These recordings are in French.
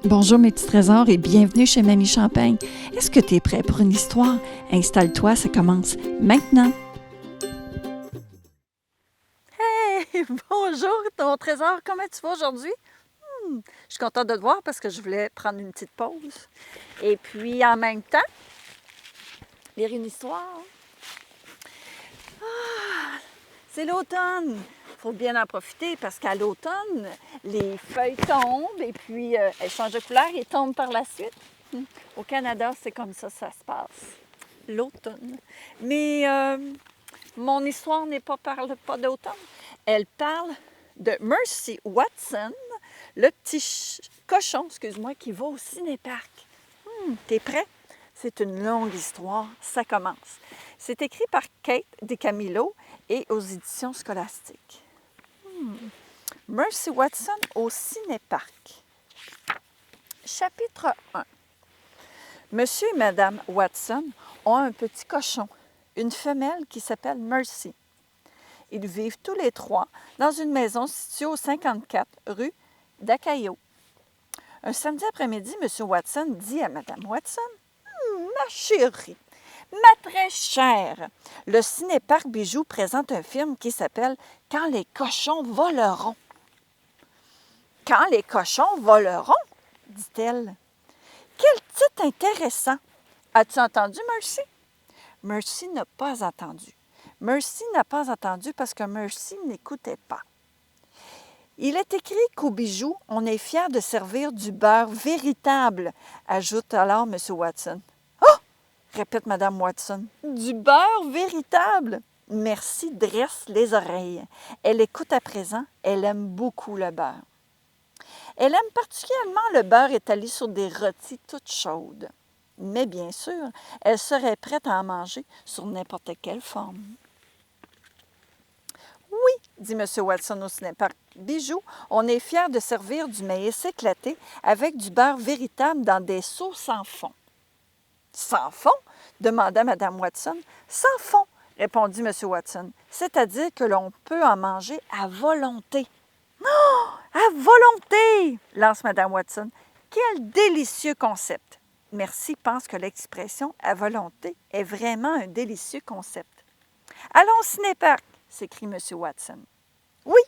Bonjour mes petits trésors et bienvenue chez Mamie Champagne. Est-ce que tu es prêt pour une histoire? Installe-toi, ça commence maintenant. Hey! Bonjour mon trésor, comment tu vas aujourd'hui? Je suis contente de te voir parce que je voulais prendre une petite pause. Et puis en même temps, lire une histoire. C'est l'automne. Il faut bien en profiter parce qu'à l'automne, les feuilles tombent et puis elles changent de couleur et tombent par la suite. Au Canada, c'est comme ça se passe. L'automne. Mais mon histoire parle pas d'automne. Elle parle de Mercy Watson, le petit cochon, excuse-moi, qui va au cinéparc. T'es prêt? C'est une longue histoire. Ça commence. C'est écrit par Kate DiCamillo et aux éditions scolastiques. Mercy Watson au cinéparc. Chapitre 1. Monsieur et Madame Watson ont un petit cochon, une femelle qui s'appelle Mercy. Ils vivent tous les trois dans une maison située au 54 rue d'Acayo. Un samedi après-midi, M. Watson dit à Mme Watson, « Ma chérie, ma très chère, le cinéparc Bijou présente un film qui s'appelle « Quand les cochons voleront ». « Quand les cochons voleront », dit-elle. « Quel titre intéressant! As-tu entendu, Mercy? » Mercy n'a pas entendu. Mercy n'a pas entendu parce que Mercy n'écoutait pas. Il est écrit qu'au Bijou, on est fier de servir du beurre véritable, ajoute alors M. Watson. « Oh! » répète Mme Watson. « Du beurre véritable! » Mercy dresse les oreilles. Elle écoute à présent. Elle aime beaucoup le beurre. Elle aime particulièrement le beurre étalé sur des rôtis toutes chaudes. Mais bien sûr, elle serait prête à en manger sur n'importe quelle forme. « Oui, dit M. Watson au cinéparc Bijou, on est fiers de servir du maïs éclaté avec du beurre véritable dans des seaux sans fond. »« Sans fond? » demanda Mme Watson. « Sans fond, répondit M. Watson, c'est-à-dire que l'on peut en manger à volonté. »« Oh, à volonté! » lance Mme Watson. « Quel délicieux concept! » Mercy pense que l'expression « à volonté » est vraiment un délicieux concept. « Allons au cinéparc! » s'écrie M. Watson. « Oui,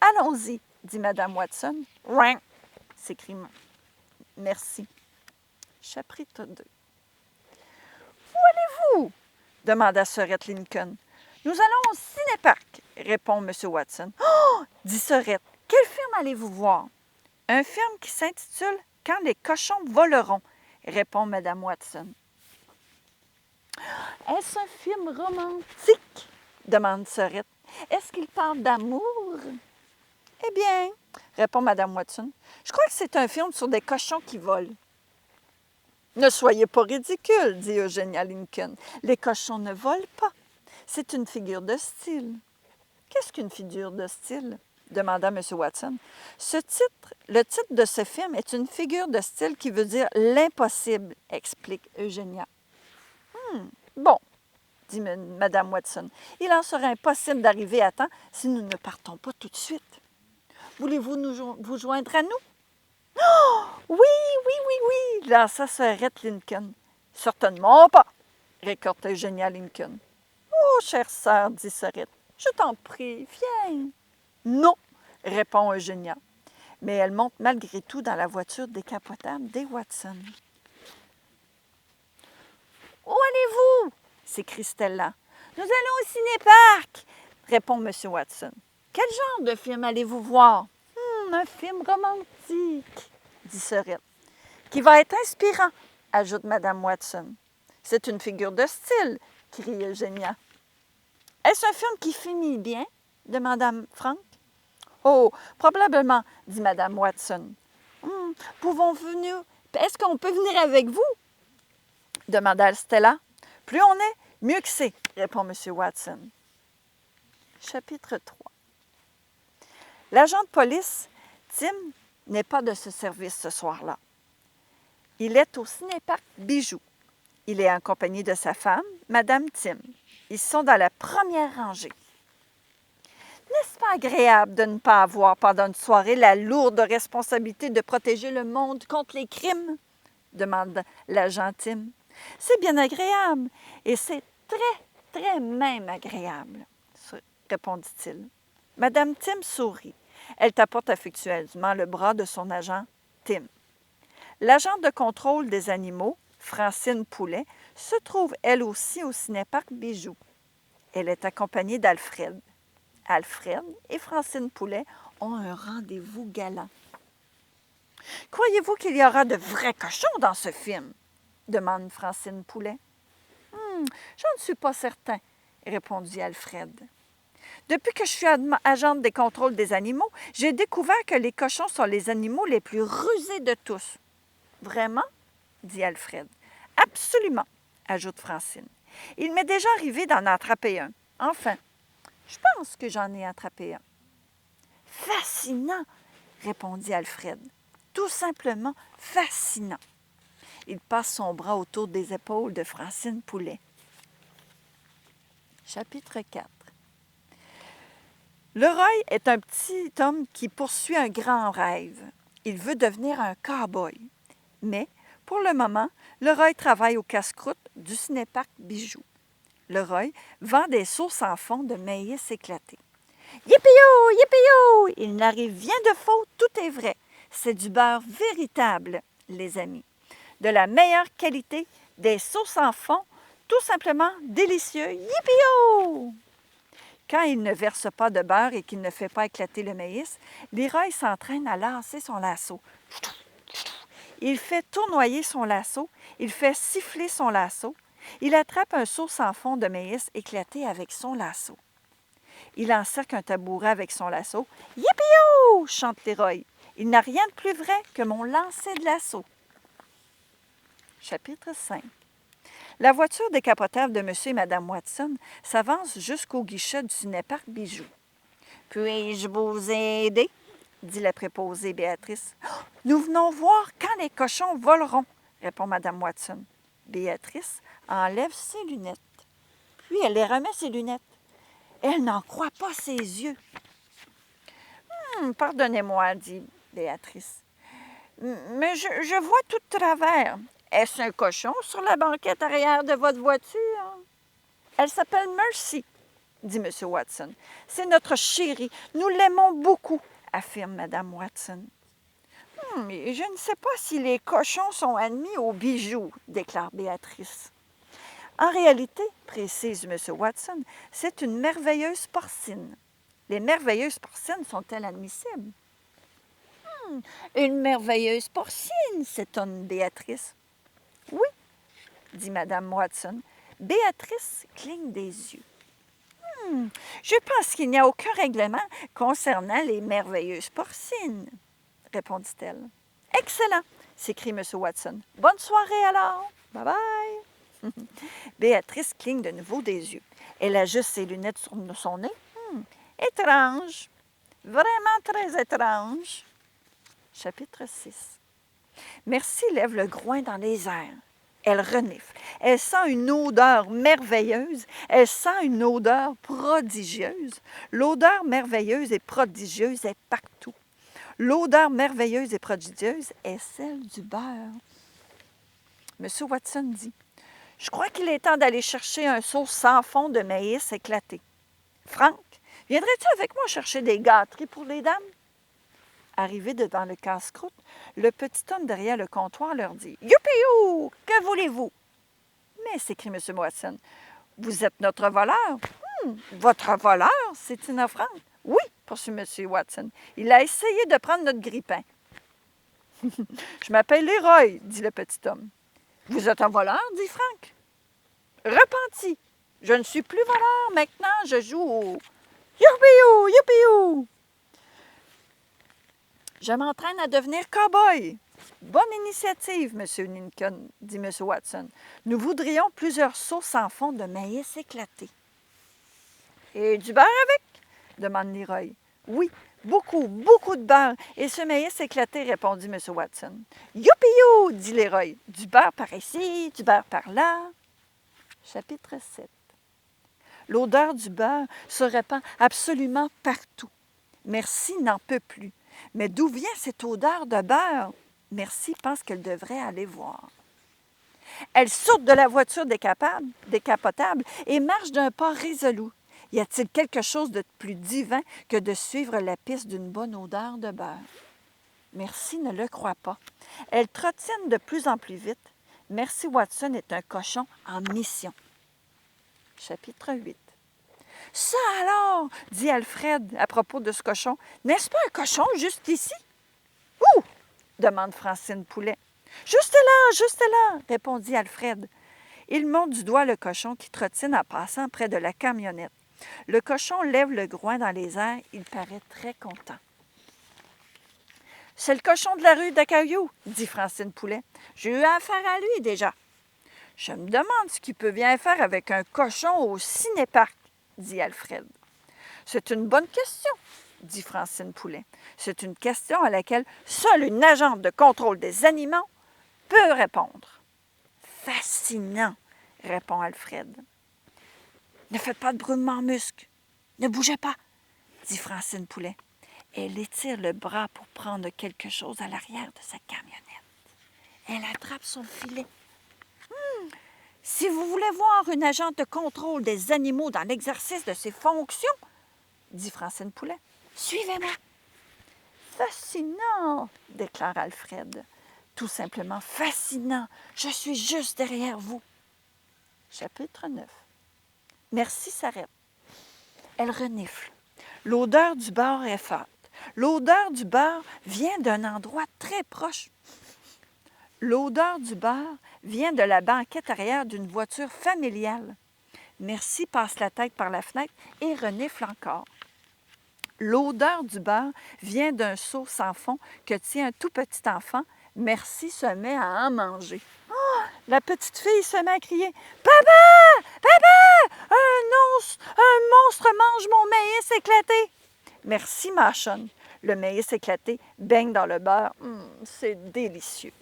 allons-y, dit Mme Watson. « Ring! » s'écrie Mercy. Chapitre 2. « Où allez-vous? » demanda Sorette Lincoln. « Nous allons au cinéparc, répond M. Watson. « Oh! » dit Sorette. « Quel film allez-vous voir? »« Un film qui s'intitule « Quand les cochons voleront », répond Mme Watson. « Est-ce un film romantique? » demande Sorette. « Est-ce qu'il parle d'amour? » « Eh bien, répond Mme Watson, je crois que c'est un film sur des cochons qui volent. »« Ne soyez pas ridicule, dit Eugenia Lincoln. Les cochons ne volent pas. C'est une figure de style. »« Qu'est-ce qu'une figure de style? » demanda M. Watson. Le titre de ce film est une figure de style qui veut dire l'impossible, explique Eugenia. Bon, dit Mme Watson, il en serait impossible d'arriver à temps si nous ne partons pas tout de suite. Voulez-vous vous joindre à nous? Oh, oui, lança Sorette Lincoln. Certainement pas, rétorqua Eugenia Lincoln. Oh, chère sœur, dit Sorette, je t'en prie, viens. Non, répond Eugenia. Mais elle monte malgré tout dans la voiture décapotable des Watson. Où allez-vous? S'écrie Stella. Nous allons au cinéparc, répond M. Watson. Quel genre de film allez-vous voir? Un film romantique, dit Sorette. Qui va être inspirant, ajoute Mme Watson. C'est une figure de style, crie Eugenia. Est-ce un film qui finit bien? Demanda Frank. Oh, probablement, dit Mme Watson. Est-ce qu'on peut venir avec vous? Demanda Stella. Plus on est, mieux que c'est, répond M. Watson. Chapitre 3. L'agent de police, Tim, n'est pas de ce service ce soir-là. Il est au cinéparc Bijou. Il est en compagnie de sa femme, Mme Tim. Ils sont dans la première rangée. N'est-ce pas agréable de ne pas avoir pendant une soirée la lourde responsabilité de protéger le monde contre les crimes? Demande l'agent Tim. C'est bien agréable et c'est très même agréable, répondit-il. Madame Tim sourit. Elle tapote affectueusement le bras de son agent Tim. L'agent de contrôle des animaux, Francine Poulet, se trouve elle aussi au cinéparc Bijou. Elle est accompagnée d'Alfred. Alfred et Francine Poulet ont un rendez-vous galant. « Croyez-vous qu'il y aura de vrais cochons dans ce film? » demande Francine Poulet. « J'en suis pas certain, » répondit Alfred. « Depuis que je suis agente des contrôles des animaux, j'ai découvert que les cochons sont les animaux les plus rusés de tous. »« Vraiment? » dit Alfred. « Absolument, » ajoute Francine. « Il m'est déjà arrivé d'en attraper un. Enfin, je pense que j'en ai attrapé un. »« Fascinant, » répondit Alfred. « Tout simplement fascinant. » Il passe son bras autour des épaules de Francine Poulet. Chapitre 4. Le Roy est un petit homme qui poursuit un grand rêve. Il veut devenir un cow-boy. Mais, pour le moment, le Roy travaille au casse-croûte du cinéparc Bijou. Le Roy vend des sauces en fond de maïs éclaté. Yippee-yo! Yippee-yo! Il n'arrive rien de faux, tout est vrai. C'est du beurre véritable, les amis. De la meilleure qualité, des sauces en fond, tout simplement délicieux. Yippee-yo! Quand il ne verse pas de beurre et qu'il ne fait pas éclater le maïs, Leroy s'entraîne à lancer son lasso. Il fait tournoyer son lasso, il fait siffler son lasso, il attrape un seau sans fond de maïs éclaté avec son lasso. Il encercle un tabouret avec son lasso. « Yippee-yo! » chante Leroy. « Il n'a rien de plus vrai que mon lancer de lasso. » Chapitre 5. La voiture décapotable de M. et Mme Watson s'avance jusqu'au guichet du cinéparc Bijou. « Puis-je vous aider? » dit la préposée Béatrice. « Nous venons voir quand les cochons voleront, » répond Mme Watson. Béatrice enlève ses lunettes. Puis elle les remet, ses lunettes. Elle n'en croit pas ses yeux. « Pardonnez-moi, » dit Béatrice. « Mais je vois tout de travers. Est-ce un cochon sur la banquette arrière de votre voiture? »« Elle s'appelle Mercy, » dit M. Watson. « C'est notre chérie. Nous l'aimons beaucoup, » affirme Mme Watson. « Je ne sais pas si les cochons sont admis aux bijoux, » déclare Béatrice. « En réalité, précise M. Watson, c'est une merveilleuse porcine. Les merveilleuses porcines sont-elles admissibles? »« Une merveilleuse porcine, » s'étonne Béatrice. « Oui, » dit Mme Watson. Béatrice cligne des yeux. « Je pense qu'il n'y a aucun règlement concernant les merveilleuses porcines, » répondit-elle. « Excellent, » s'écrie M. Watson. « Bonne soirée alors. Bye bye. » Béatrice cligne de nouveau des yeux. Elle ajuste ses lunettes sur son nez. Étrange, vraiment très étrange. Chapitre 6. Merci lève le groin dans les airs. Elle renifle. Elle sent une odeur merveilleuse. Elle sent une odeur prodigieuse. L'odeur merveilleuse et prodigieuse est partout. L'odeur merveilleuse et prodigieuse est celle du beurre. M. Watson dit, « Je crois qu'il est temps d'aller chercher un seau sans fond de maïs éclaté. Franck, viendrais-tu avec moi chercher des gâteries pour les dames? » Arrivé devant le casse-croûte, le petit homme derrière le comptoir leur dit « Youpi-you! Que voulez-vous? »« Mais, » s'écrie M. Watson, « vous êtes notre voleur. »« Votre voleur? » s'étina Franck. « Oui, » poursuit M. Watson, « il a essayé de prendre notre grille-pain. »« Je m'appelle Leroy, » dit le petit homme. « Vous êtes un voleur? » dit Franck. « Repenti. Je ne suis plus voleur. Maintenant, je joue au youpi-you, youpi-you. Je m'entraîne à devenir cow-boy. »« Bonne initiative, M. Lincoln, » dit M. Watson. « Nous voudrions plusieurs seaux sans fond de maïs éclaté. »« Et du beurre avec? » demande Leroy. « Oui, beaucoup, beaucoup de beurre. Et ce maïs éclaté, » répondit M. Watson. « Youpi-you, » dit Leroy. « Du beurre par ici, du beurre par là. » Chapitre 7. L'odeur du beurre se répand absolument partout. Merci n'en peut plus. Mais d'où vient cette odeur de beurre? Merci pense qu'elle devrait aller voir. Elle saute de la voiture décapotable et marche d'un pas résolu. Y a-t-il quelque chose de plus divin que de suivre la piste d'une bonne odeur de beurre? Merci ne le croit pas. Elle trottine de plus en plus vite. Merci Watson est un cochon en mission. Chapitre 8. Ça alors, dit Alfred à propos de ce cochon. N'est-ce pas un cochon juste ici? Où? Demande Francine Poulet. Juste là, répondit Alfred. Il montre du doigt le cochon qui trottine en passant près de la camionnette. Le cochon lève le groin dans les airs. Il paraît très content. C'est le cochon de la rue d'Accaillou, dit Francine Poulet. J'ai eu affaire à lui déjà. Je me demande ce qu'il peut bien faire avec un cochon au cinéparc, dit Alfred. C'est une bonne question, dit Francine Poulet. C'est une question à laquelle seule une agente de contrôle des animaux peut répondre. Fascinant, répond Alfred. Ne faites pas de brume muscle. Ne bougez pas, dit Francine Poulet. Elle étire le bras pour prendre quelque chose à l'arrière de sa camionnette. Elle attrape son filet. Si vous voulez voir une agente de contrôle des animaux dans l'exercice de ses fonctions, dit Francine Poulet, suivez-moi. Fascinant, déclare Alfred. Tout simplement fascinant. Je suis juste derrière vous. Chapitre 9. Merci s'arrête. Elle renifle. L'odeur du beurre est forte. L'odeur du beurre vient d'un endroit très proche. L'odeur du beurre vient de la banquette arrière d'une voiture familiale. Merci passe la tête par la fenêtre et renifle encore. L'odeur du beurre vient d'un seau sans fond que tient un tout petit enfant. Merci se met à en manger. Oh, la petite fille se met à crier « Papa! Papa! Un monstre mange mon maïs éclaté! » Merci mâchonne. Le maïs éclaté baigne dans le beurre. C'est délicieux.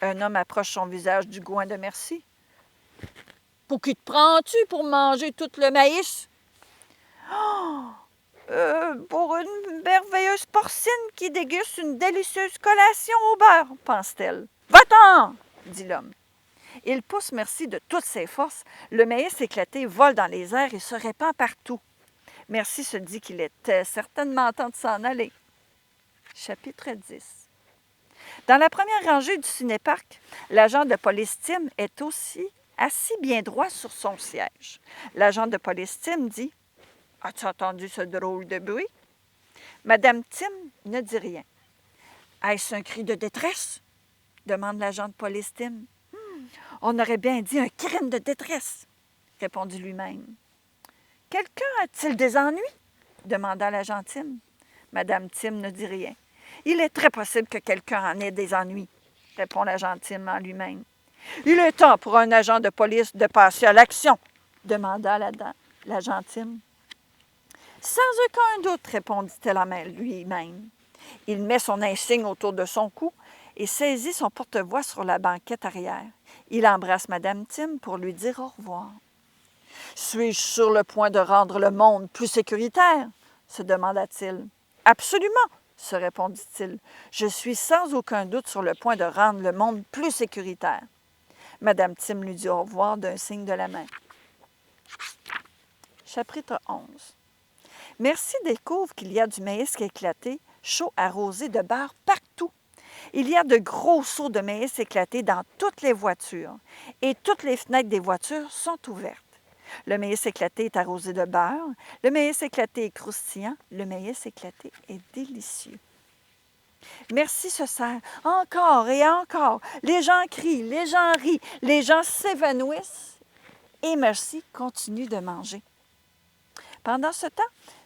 Un homme approche son visage du gouin de Merci. « Pour qui te prends-tu pour manger tout le maïs? » Pour une merveilleuse porcine qui déguste une délicieuse collation au beurre, pense-t-elle. « Va-t'en! » dit l'homme. Il pousse Merci de toutes ses forces. Le maïs éclaté vole dans les airs et se répand partout. Merci se dit qu'il était certainement temps de s'en aller. Chapitre 10. Dans la première rangée du cinéparc, l'agent de police Tim est aussi assis bien droit sur son siège. L'agent de police Tim dit « As-tu entendu ce drôle de bruit? » Madame Tim ne dit rien. « Est-ce un cri de détresse? » demande l'agent de police Tim. « On aurait bien dit un crime de détresse, » répondit lui-même. « Quelqu'un a-t-il des ennuis? » demanda l'agent Tim. Madame Tim ne dit rien. « Il est très possible que quelqu'un en ait des ennuis, » répond l'agent Tim en lui-même. « Il est temps pour un agent de police de passer à l'action, » demanda l'agent Tim. « Sans aucun doute, » répondit-elle en lui-même. Il met son insigne autour de son cou et saisit son porte-voix sur la banquette arrière. Il embrasse Madame Tim pour lui dire au revoir. « Suis-je sur le point de rendre le monde plus sécuritaire? » se demanda-t-il. « Absolument, » se répondit-il. « Je suis sans aucun doute sur le point de rendre le monde plus sécuritaire. » Madame Tim lui dit au revoir d'un signe de la main. Chapitre 11. Merci découvre qu'il y a du maïs éclaté, chaud arrosé de beurre partout. Il y a de gros seaux de maïs éclaté dans toutes les voitures et toutes les fenêtres des voitures sont ouvertes. Le maïs éclaté est arrosé de beurre, le maïs éclaté est croustillant, le maïs éclaté est délicieux. Merci se sert encore et encore. Les gens crient, les gens rient, les gens s'évanouissent et Merci continue de manger. Pendant ce temps,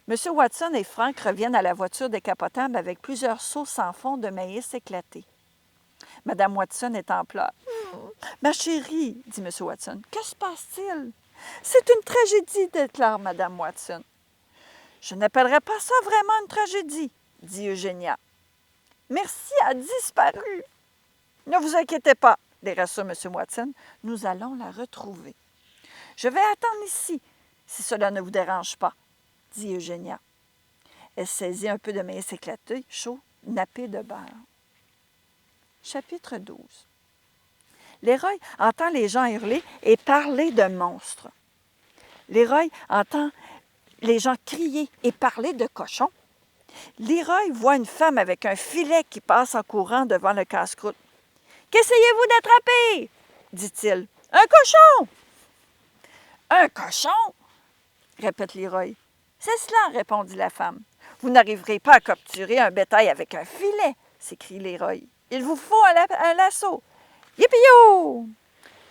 M. Watson et Frank reviennent à la voiture décapotable avec plusieurs seaux sans fond de maïs éclaté. Mme Watson est en pleurs. « Ma chérie, dit M. Watson, que se passe-t-il? »« C'est une tragédie, déclare Mme Watson. »« Je n'appellerais pas ça vraiment une tragédie, dit Eugénia. »« Merci a disparu. »« Ne vous inquiétez pas, les rassure M. Watson, nous allons la retrouver. »« Je vais attendre ici. si cela ne vous dérange pas, dit Eugénia. Elle saisit un peu de maïs éclaté, chaud, nappé de beurre. Chapitre 12. Leroy entend les gens hurler et parler de monstres. Leroy entend les gens crier et parler de cochons. Leroy voit une femme avec un filet qui passe en courant devant le casse-croûte. « Qu'essayez-vous d'attraper? » dit-il. « Un cochon! »« Un cochon? » répète Leroy. « C'est cela, répondit la femme. Vous n'arriverez pas à capturer un bétail avec un filet, s'écrie Leroy. Il vous faut un lasso. Yippee-yo!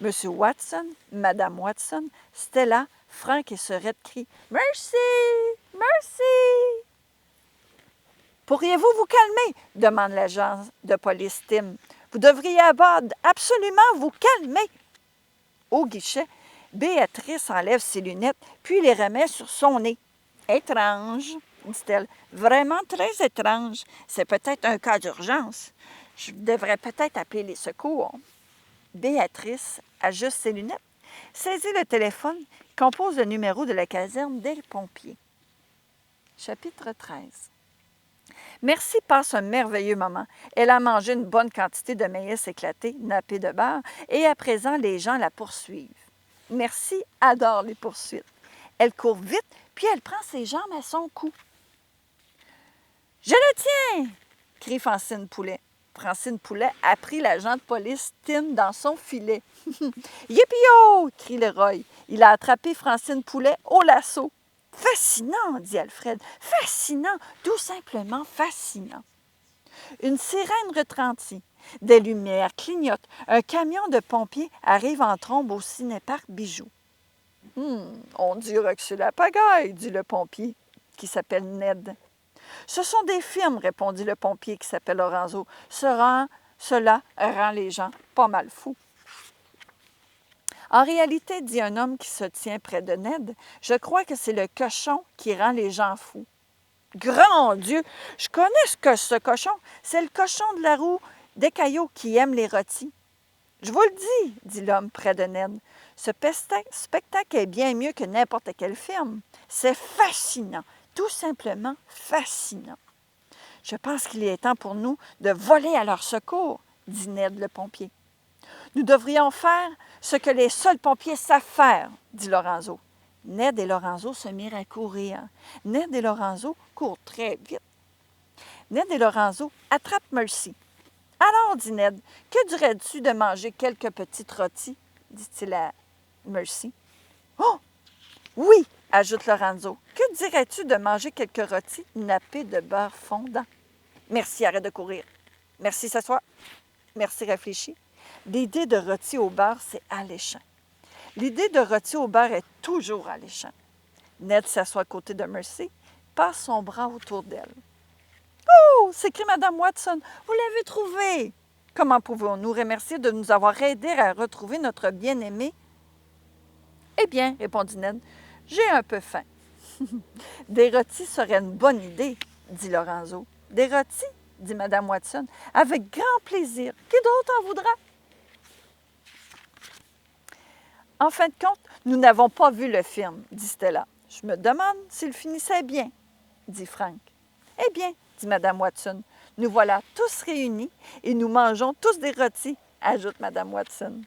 Monsieur Watson, Madame Watson, Stella, Frank et Sorette crient « Merci! Merci! » Pourriez-vous vous calmer? Demande l'agent de police Tim. Vous devriez absolument vous calmer. Au guichet, Béatrice enlève ses lunettes, puis les remet sur son nez. Étrange, dit-elle. Vraiment très étrange. C'est peut-être un cas d'urgence. Je devrais peut-être appeler les secours. Béatrice ajuste ses lunettes, saisit le téléphone, compose le numéro de la caserne des pompiers. Chapitre 13. Merci passe un merveilleux moment. Elle a mangé une bonne quantité de maïs éclaté, nappé de beurre, et à présent, les gens la poursuivent. Merci adore les poursuites. Elle court vite, puis elle prend ses jambes à son cou. « Je le tiens! » crie Francine Poulet. Francine Poulet a pris l'agent de police Tim dans son filet. « Yippee-yo! » crie Leroy. Il a attrapé Francine Poulet au lasso. « Fascinant! » dit Alfred. « Fascinant! Tout simplement fascinant! » Une sirène retentit. Des lumières clignotent. Un camion de pompiers arrive en trombe au cinéparc Bijoux. « On dirait que c'est la pagaille, » dit le pompier, qui s'appelle Ned. « Ce sont des films, » répondit le pompier qui s'appelle Lorenzo. « Cela rend les gens pas mal fous. » En réalité, dit un homme qui se tient près de Ned, je crois que c'est le cochon qui rend les gens fous. Grand Dieu! Je connais ce cochon. C'est le cochon de la roue des Caillots qui aime les rôtis. Je vous le dis, dit l'homme près de Ned. Ce spectacle est bien mieux que n'importe quel film. C'est fascinant, tout simplement fascinant. Je pense qu'il est temps pour nous de voler à leur secours, dit Ned le pompier. Nous devrions faire ce que les seuls pompiers savent faire, dit Lorenzo. Ned et Lorenzo se mirent à courir. Ned et Lorenzo courent très vite. Ned et Lorenzo attrapent Mercy. Alors, dit Ned, que dirais-tu de manger quelques petites rôtis, dit-il à Mercy. Oh! Oui, ajoute Lorenzo. Que dirais-tu de manger quelques rôtis nappés de beurre fondant? Merci, arrête de courir. Merci, s'assoit. Merci, réfléchis. L'idée de rôti au beurre, c'est alléchant. L'idée de rôti au beurre est toujours alléchant. Ned s'assoit à côté de Mercy, passe son bras autour d'elle. « Oh! » s'écrie Mme Watson. « Vous l'avez trouvé! Comment pouvons-nous remercier de nous avoir aidés à retrouver notre bien-aimé? » « Eh bien, répondit Ned, j'ai un peu faim. »« Des rôtis seraient une bonne idée, dit Lorenzo. »« Des rôtis? » dit Mme Watson. « Avec grand plaisir. Qui d'autre en voudra? » En fin de compte, nous n'avons pas vu le film, dit Stella. « Je me demande s'il finissait bien, dit Frank. »« Eh bien, dit Mme Watson, nous voilà tous réunis et nous mangeons tous des rôtis, ajoute Mme Watson.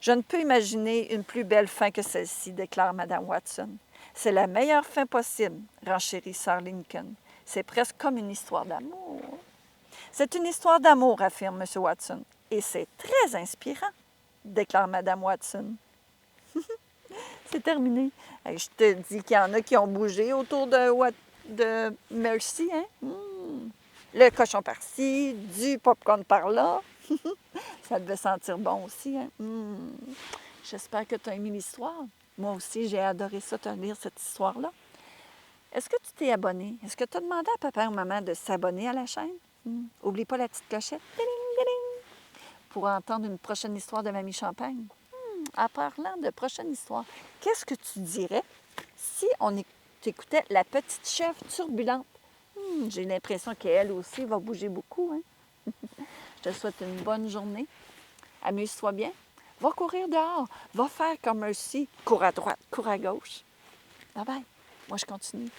Je ne peux imaginer une plus belle fin que celle-ci, déclare Mme Watson. C'est la meilleure fin possible, renchérit Sir Lincoln. C'est presque comme une histoire d'amour. C'est une histoire d'amour, affirme M. Watson. Et c'est très inspirant, déclare Mme Watson. C'est terminé. Je te dis qu'il y en a qui ont bougé autour de Mercy. Hein? Le cochon par-ci, du popcorn par-là. Ça devait sentir bon aussi. Hein? J'espère que tu as aimé l'histoire. Moi aussi, j'ai adoré ça, te lire cette histoire-là. Est-ce que tu t'es abonné? Est-ce que tu as demandé à papa ou maman de s'abonner à la chaîne? Oublie pas la petite clochette. Ding, ding, pour entendre une prochaine histoire de Mamie Champagne. En parlant de prochaine histoire, qu'est-ce que tu dirais si on écoutait la petite chèvre turbulente? J'ai l'impression qu'elle aussi va bouger beaucoup. Hein? Je te souhaite une bonne journée. Amuse-toi bien. Va courir dehors. Va faire comme Mercy. Cours à droite, cours à gauche. Bye bye. Moi, je continue.